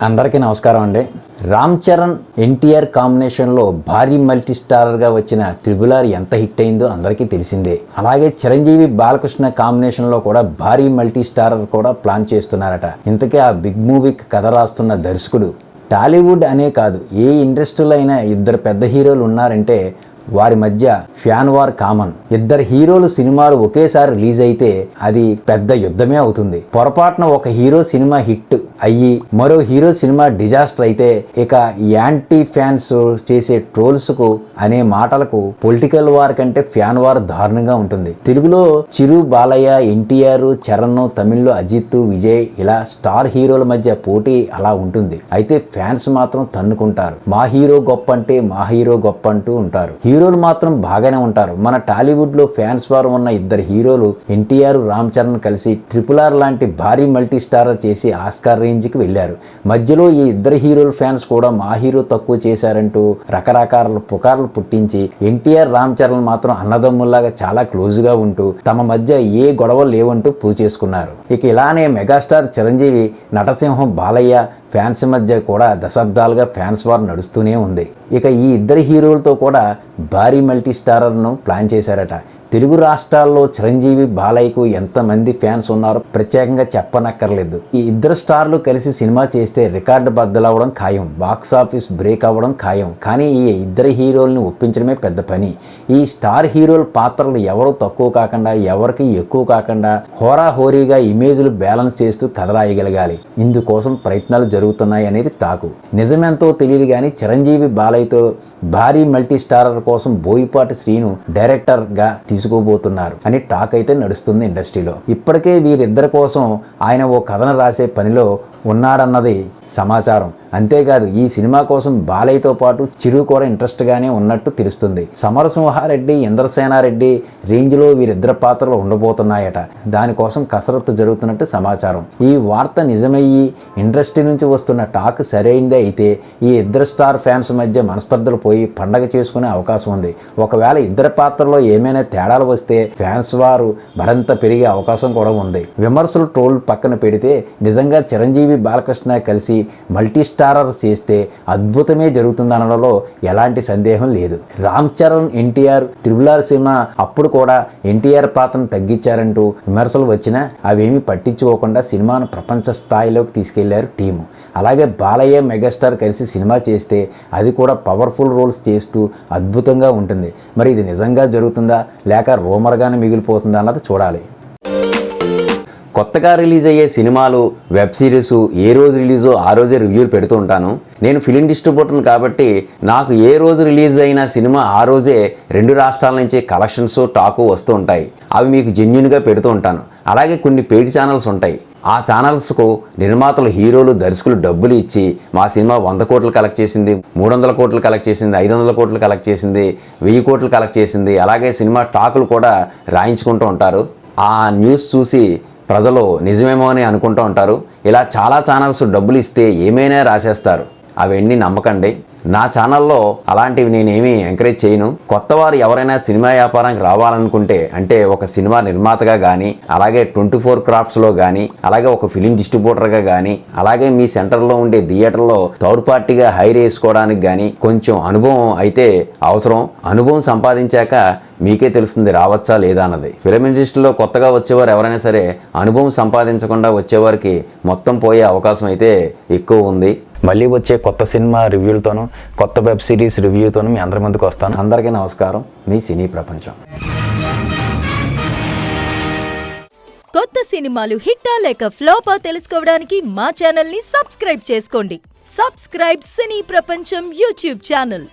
అందరికీ నమస్కారం అండి. రామ్ చరణ్ ఎన్టీఆర్ కాంబినేషన్లో భారీ మల్టీ స్టారర్గా వచ్చిన త్రిబుల్ ఎంత హిట్ అయిందో అందరికీ తెలిసిందే. అలాగే చిరంజీవి బాలకృష్ణ కాంబినేషన్లో కూడా భారీ మల్టీ స్టారర్ కూడా ప్లాన్ చేస్తున్నారట. ఇంతకీ ఆ బిగ్ మూవీకి కథ రాస్తున్న దర్శకుడు టాలీవుడ్ అనే కాదు, ఏ ఇండస్ట్రీలో అయినా ఇద్దరు పెద్ద హీరోలు ఉన్నారంటే వారి మధ్య ఫ్యాన్ వార్ కామన్. ఇద్దరు హీరోలు సినిమాలు ఒకేసారి రిలీజ్ అయితే అది పెద్ద యుద్ధమే అవుతుంది. పొరపాటున ఒక హీరో సినిమా హిట్ అయ్యి మరో హీరో సినిమా డిజాస్టర్ అయితే ఇక యాంటీ ఫ్యాన్స్ చేసే ట్రోల్స్ కు అనే మాటలకు పొలిటికల్ వార్ కంటే ఫ్యాన్ వార్ దారుణంగా ఉంటుంది. తెలుగులో చిరు, బాలయ్య, ఎన్టీఆర్, చరణ్, తమిళ్లో అజిత్, విజయ్ ఇలా స్టార్ హీరోల మధ్య పోటీ అలా ఉంటుంది. అయితే ఫ్యాన్స్ మాత్రం తన్నుకుంటారు. మా హీరో గొప్ప అంటే మా హీరో గొప్ప అంటూ ఉంటారు. హీరోలు మాత్రం బాగానే ఉంటారు. మన టాలీవుడ్ లో ఫ్యాన్స్ వారు ఉన్న ఇద్దరు హీరోలు ఎన్టీఆర్, రామ్ చరణ్ కలిసి RRR లాంటి భారీ మల్టీ స్టారర్ చేసి ఆస్కార్ రేంజ్ కి వెళ్లారు. మధ్యలో ఈ ఇద్దరు హీరోల ఫ్యాన్స్ కూడా మా హీరో తక్కువ చేశారంటూ రకరకాల పుకార్లు పుట్టించి ఎన్టీఆర్, రామ్ చరణ్ మాత్రం అన్నదమ్ముల్లాగా చాలా క్లోజ్ గా ఉంటూ తమ మధ్య ఏ గొడవలు లేవంటూ ప్రూవ్ చేసుకున్నారు. ఇక ఇలానే మెగాస్టార్ చిరంజీవి, నటసింహం బాలయ్య ఫ్యాన్స్ మధ్య కూడా దశాబ్దాలుగా ఫ్యాన్స్ వార్ నడుస్తూనే ఉంది. ఇక ఈ ఇద్దరు హీరోలతో కూడా భారీ మల్టీ స్టారర్ను ప్లాన్ చేశారట. తెలుగు రాష్ట్రాల్లో చిరంజీవి, బాలయ్యకు ఎంతమంది ఫ్యాన్స్ ఉన్నారో ప్రత్యేకంగా చెప్పనక్కర్లేదు. ఈ ఇద్దరు స్టార్లు కలిసి సినిమా చేస్తే రికార్డు బద్దలవ్వడం ఖాయం, బాక్సాఫీస్ బ్రేక్ అవ్వడం ఖాయం. కానీ ఈ ఇద్దరు హీరోల్ని ఒప్పించడమే పెద్ద పని. ఈ స్టార్ హీరోల పాత్రలు ఎవరు తక్కువ కాకుండా ఎవరికి ఎక్కువ కాకుండా హోరాహోరీగా ఇమేజ్లు బ్యాలెన్స్ చేస్తూ కథ రాయగలగాలి. ఇందుకోసం ప్రయత్నాలు జరుగుతున్నాయి అనేది టాకు. నిజమెంతో తెలియదు కానీ చిరంజీవి, బాలయ్యతో భారీ మల్టీ స్టారర్ కోసం బోయపాటి శ్రీను డైరెక్టర్గా తీసుకోబోతున్నారు అని టాక్ అయితే నడుస్తుంది ఇండస్ట్రీలో. ఇప్పటికే వీరిద్దరి కోసం ఆయన ఓ కథను రాసే పనిలో ఉన్నాడన్నది సమాచారం. అంతేకాదు ఈ సినిమా కోసం బాలయ్యతో పాటు చిరు కూడా ఇంట్రెస్ట్ గానే ఉన్నట్టు తెలుస్తుంది. సమరసింహారెడ్డి, ఇంద్రసేనారెడ్డి రేంజ్ లో వీరిద్దరు పాత్రలు ఉండబోతున్నాయట. దానికోసం కసరత్తు జరుగుతున్నట్టు సమాచారం. ఈ వార్త నిజమయ్యి ఇండస్ట్రీ నుంచి వస్తున్న టాక్ సరైందే అయితే ఈ ఇద్దరు స్టార్ ఫ్యాన్స్ మధ్య మనస్పర్ధలు పోయి పండగ చేసుకునే అవకాశం ఉంది. ఒకవేళ ఇద్దరు పాత్రలో ఏమైనా తేడాలు వస్తే ఫ్యాన్స్ వారు మరింత పెరిగే అవకాశం కూడా ఉంది. విమర్శలు, ట్రోల్ పక్కన పెడితే నిజంగా చిరంజీవి, బాలకృష్ణ కలిసి మల్టీ స్టారర్ చేస్తే అద్భుతమే జరుగుతుందనడంలో ఎలాంటి సందేహం లేదు. రామ్ చరణ్, ఎన్టీఆర్ RRR సినిమా అప్పుడు కూడా ఎన్టీఆర్ పాత్రను తగ్గించారంటూ విమర్శలు వచ్చినా అవేమీ పట్టించుకోకుండా సినిమాను ప్రపంచ స్థాయిలోకి తీసుకెళ్లారు టీము. అలాగే బాలయ్య, మెగాస్టార్ కలిసి సినిమా చేస్తే అది కూడా పవర్ఫుల్ రోల్స్ చేస్తూ అద్భుతంగా ఉంటుంది. మరి ఇది నిజంగా జరుగుతుందా లేక రూమర్గానే మిగిలిపోతుందా అన్నది చూడాలి. కొత్తగా రిలీజ్ అయ్యే సినిమాలు, వెబ్ సిరీస్ ఏ రోజు రిలీజో ఆ రోజే రివ్యూలు పెడుతూ ఉంటాను. నేను ఫిలిం డిస్ట్రిబ్యూటర్ని కాబట్టి నాకు ఏ రోజు రిలీజ్ అయిన సినిమా ఆ రోజే 2 రాష్ట్రాల నుంచి కలెక్షన్స్, టాకు వస్తూ ఉంటాయి. అవి మీకు జెన్యూన్గా పెడుతూ ఉంటాను. అలాగే కొన్ని పెయిడ్ ఛానల్స్ ఉంటాయి. ఆ ఛానల్స్కు నిర్మాతలు, హీరోలు, దర్శకులు డబ్బులు ఇచ్చి మా సినిమా 100 కోట్లు కలెక్ట్ చేసింది, 300 కోట్లు కలెక్ట్ చేసింది, 500 కోట్లు కలెక్ట్ చేసింది, 1000 కోట్లు కలెక్ట్ చేసింది, అలాగే సినిమా టాకులు కూడా రాయించుకుంటూ ఉంటారు. ఆ న్యూస్ చూసి ప్రజలు నిజమేమో అని అనుకుంటూ ఉంటారు. ఇలా చాలా ఛానల్స్ డబ్బులు ఇస్తే ఏమైనా రాసేస్తారు. అవన్నీ నమ్మకండి. నా ఛానల్లో అలాంటివి నేనేమీ ఎంకరేజ్ చేయను. కొత్త వారు ఎవరైనా సినిమా వ్యాపారానికి రావాలనుకుంటే, అంటే ఒక సినిమా నిర్మాతగా కానీ, అలాగే 24 క్రాఫ్ట్స్లో కానీ, అలాగే ఒక ఫిలిం డిస్ట్రిబ్యూటర్గా కానీ, అలాగే మీ సెంటర్లో ఉండే థియేటర్లో థర్డ్ పార్టీగా హైర్ వేసుకోవడానికి కానీ కొంచెం అనుభవం అయితే అవసరం. అనుభవం సంపాదించాక మీకే తెలుస్తుంది రావచ్చా లేదా అన్నది. ఫిలిం ఇండస్ట్రీలో కొత్తగా వచ్చేవారు ఎవరైనా సరే అనుభవం సంపాదించకుండా వచ్చేవారికి మొత్తం పోయే అవకాశం అయితే ఎక్కువ ఉంది. మళ్ళీ వచ్చే కొత్త సినిమా రివ్యూలతోనూ, కొత్త వెబ్ సిరీస్ రివ్యూతోనూ మీ అందరి ముందుకు వస్తాను. అందరికీ నమస్కారం. మీ సినీ ప్రపంచం. కొత్త సినిమాలు హిట్టా లేక ఫ్లాపా తెలుసుకోవడానికి మా ఛానల్ ని సబ్స్క్రైబ్ చేసుకోండి. సబ్స్క్రైబ్ సినీ ప్రపంచం యూట్యూబ్ ఛానల్.